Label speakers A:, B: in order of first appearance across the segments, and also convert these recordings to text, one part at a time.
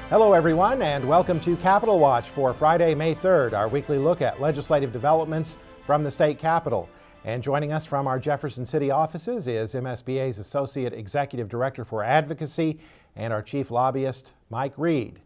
A: Hello everyone, and welcome to Capitol Watch for Friday, May 3rd, our weekly look at legislative developments from the state capitol. And joining us from our Jefferson City offices is MSBA's Associate Executive Director for Advocacy and our Chief Lobbyist, Mike Reed.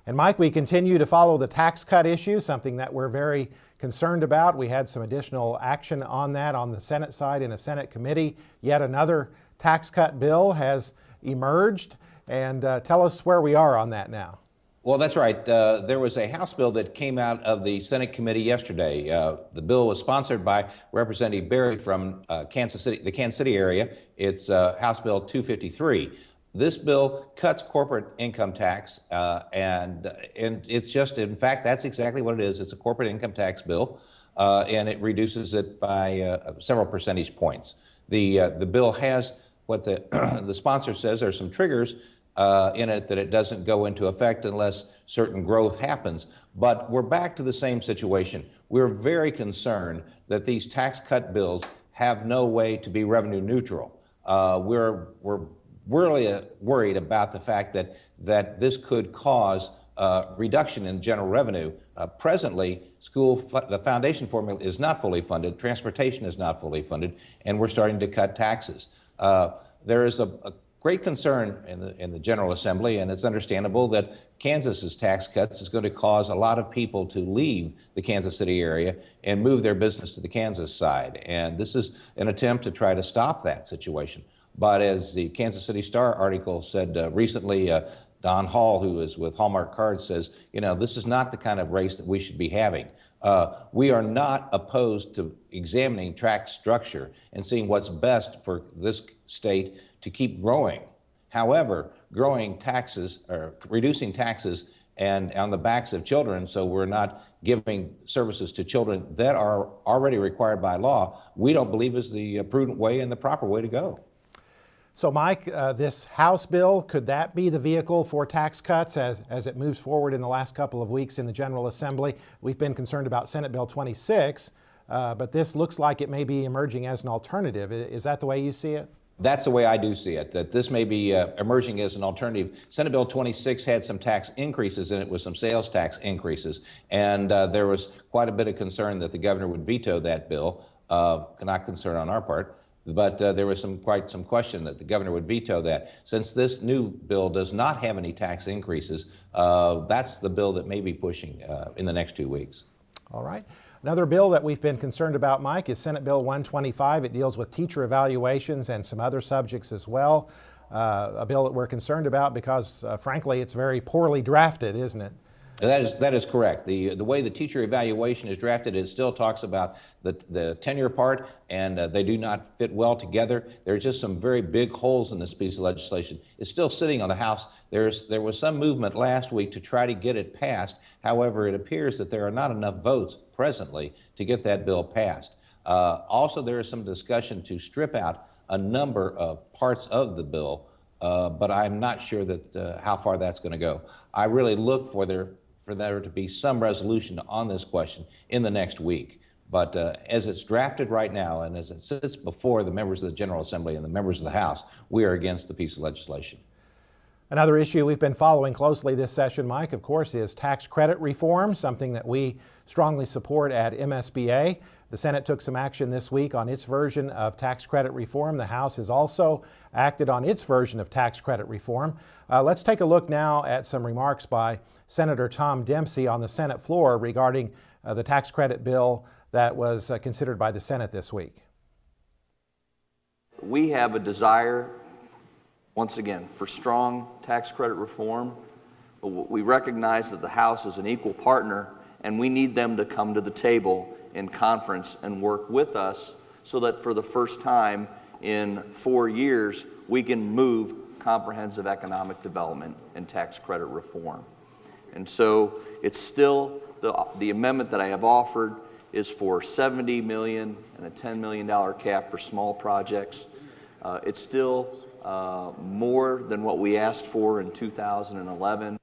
A: And Mike, we continue to follow the tax cut issue, something that we're very concerned about. We had some additional action on that on the Senate side in a Senate committee. Yet another tax cut bill has emerged. And tell us where we are on that now.
B: Well, that's right. There was a House bill that came out of the Senate committee yesterday. The bill was sponsored by Representative Berry from Kansas City, the Kansas City area. It's House Bill 253. This bill cuts corporate income tax, and it's just, in fact, that's exactly what it is. It's a corporate income tax bill, and it reduces it by several percentage points. The bill has what the sponsor says are some triggers in it that it doesn't go into effect unless certain growth happens. But we're back to the same situation. We're very concerned that these tax cut bills have no way to be revenue neutral. We're really worried about the fact that this could cause reduction in general revenue. Presently, the foundation formula is not fully funded, transportation is not fully funded, and we're starting to cut taxes. There is a great concern in the General Assembly, and it's understandable that Kansas's tax cuts is going to cause a lot of people to leave the Kansas City area and move their business to the Kansas side. And this is an attempt to try to stop that situation. But as the Kansas City Star article said recently, Don Hall, who is with Hallmark Cards, says, you know, this is not the kind of race that we should be having. We are not opposed to examining tax structure and seeing what's best for this state to keep growing. However, growing taxes or reducing taxes and on the backs of children, so we're not giving services to children that are already required by law, we don't believe is the prudent way and the proper way to go.
A: So Mike, this House bill, could that be the vehicle for tax cuts as it moves forward in the last couple of weeks in the General Assembly? We've been concerned about Senate Bill 26, but this looks like it may be emerging as an alternative. Is that the way you see it?
B: That's the way I do see it, that this may be emerging as an alternative. Senate Bill 26 had some tax increases in it with some sales tax increases, and there was quite a bit of concern that the governor would veto that bill, not concern on our part. But there was quite some question that the governor would veto that. Since this new bill does not have any tax increases, that's the bill that may be pushing in the next 2 weeks.
A: All right. Another bill that we've been concerned about, Mike, is Senate Bill 125. It deals with teacher evaluations and some other subjects as well. A bill that we're concerned about because, frankly, it's very poorly drafted, isn't it?
B: That is correct. The way the teacher evaluation is drafted, it still talks about the tenure part, and they do not fit well together. There are just some very big holes in this piece of legislation. It's still sitting on the House. There was some movement last week to try to get it passed. However, it appears that there are not enough votes presently to get that bill passed. Also, there is some discussion to strip out a number of parts of the bill, but I'm not sure that how far that's going to go. I really look for there to be some resolution on this question in the next week. But as it's drafted right now and as it sits before the members of the General Assembly and the members of the House, we are against the piece of legislation.
A: Another issue we've been following closely this session, Mike, of course, is tax credit reform, something that we strongly support at MSBA. The Senate took some action this week on its version of tax credit reform. The House has also acted on its version of tax credit reform. Let's take a look now at some remarks by Senator Tom Dempsey on the Senate floor regarding the tax credit bill that was considered by the Senate this week.
C: We have a desire, once again, for strong tax credit reform, but we recognize that the House is an equal partner and we need them to come to the table in conference and work with us so that for the first time in 4 years we can move comprehensive economic development and tax credit reform. And so it's still, the amendment that I have offered is for $70 million and a $10 million cap for small projects. It's still more than what we asked for in 2011.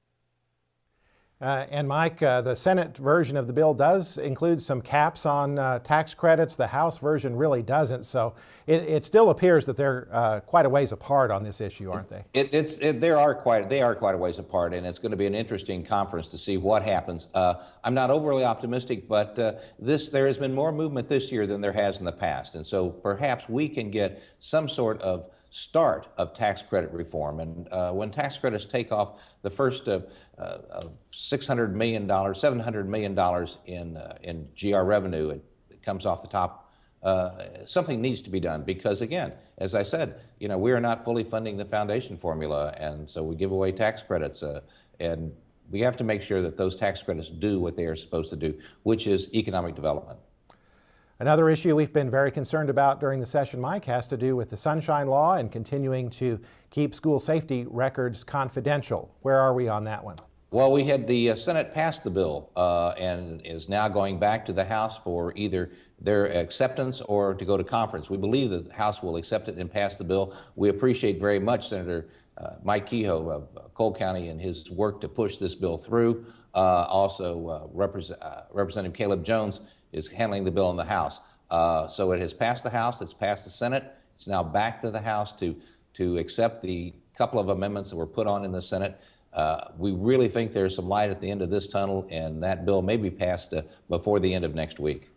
A: And Mike, the Senate version of the bill does include some caps on tax credits. The House version really doesn't. So it still appears that they're quite a ways apart on this issue, aren't they?
B: They are quite a ways apart, and it's going to be an interesting conference to see what happens. I'm not overly optimistic, but there has been more movement this year than there has in the past, and so perhaps we can get some sort of start of tax credit reform. And when tax credits take off, the first $600 million, $700 million in GR revenue, it comes off the top. Something needs to be done because, again, as I said, we are not fully funding the foundation formula, and so we give away tax credits, and we have to make sure that those tax credits do what they are supposed to do, which is economic development.
A: Another issue we've been very concerned about during the session, Mike, has to do with the Sunshine Law and continuing to keep school safety records confidential. Where are we on that one?
B: Well, we had the Senate pass the bill and is now going back to the House for either their acceptance or to go to conference. We believe that the House will accept it and pass the bill. We appreciate very much Senator Mike Kehoe of Cole County and his work to push this bill through. Representative Caleb Jones is handling the bill in the House. So it has passed the House, it's passed the Senate, it's now back to the House to accept the couple of amendments that were put on in the Senate. We really think there's some light at the end of this tunnel, and that bill may be passed before the end of next week.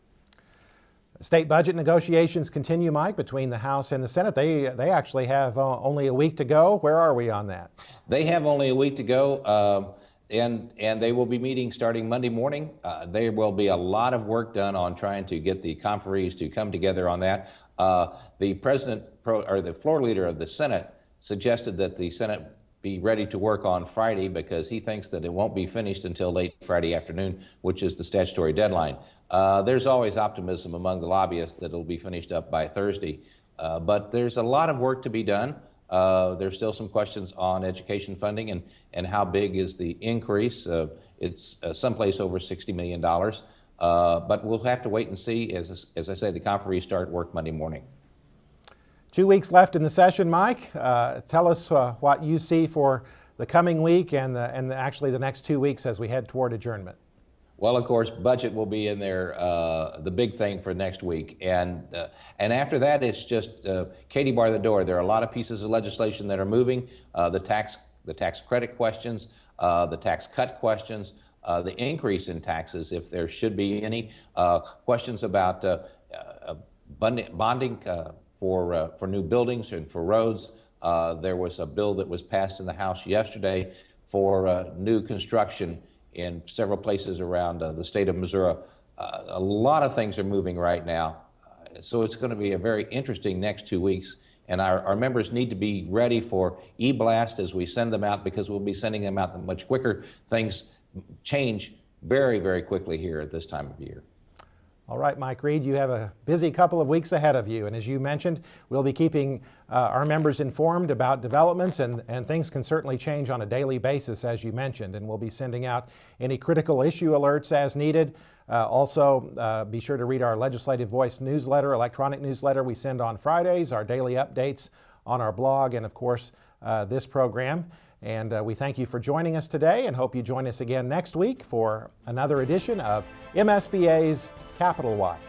A: State budget negotiations continue, Mike, between the House and the Senate. They actually have only a week to go. Where are we on that?
B: They have only a week to go. And they will be meeting starting Monday morning. There will be a lot of work done on trying to get the conferees to come together on that. The the floor leader of the Senate suggested that the Senate be ready to work on Friday because he thinks that it won't be finished until late Friday afternoon, which is the statutory deadline. There's always optimism among the lobbyists that it'll be finished up by Thursday, but there's a lot of work to be done. There's still some questions on education funding and how big is the increase. It's someplace over $60 million, but we'll have to wait and see. As I say, the conferees start work Monday morning.
A: 2 weeks left in the session, Mike. Tell us what you see for the coming week and actually the next 2 weeks as we head toward adjournment.
B: Well, of course, budget will be in there, the big thing for next week. And after that, it's just Katie bar the door. There are a lot of pieces of legislation that are moving, the tax credit questions, the tax cut questions, the increase in taxes, if there should be any, questions about bonding for new buildings and for roads. There was a bill that was passed in the House yesterday for new construction in several places around the state of Missouri. A lot of things are moving right now. So it's going to be a very interesting next 2 weeks. And our members need to be ready for e-blast as we send them out because we'll be sending them out much quicker. Things change very, very quickly here at this time of year.
A: All right, Mike Reed, you have a busy couple of weeks ahead of you. And as you mentioned, we'll be keeping our members informed about developments, and things can certainly change on a daily basis, as you mentioned. And we'll be sending out any critical issue alerts as needed. Also, be sure to read our Legislative Voice newsletter, electronic newsletter we send on Fridays, our daily updates on our blog, and of course, this program. And we thank you for joining us today and hope you join us again next week for another edition of MSBA's Capital Watch.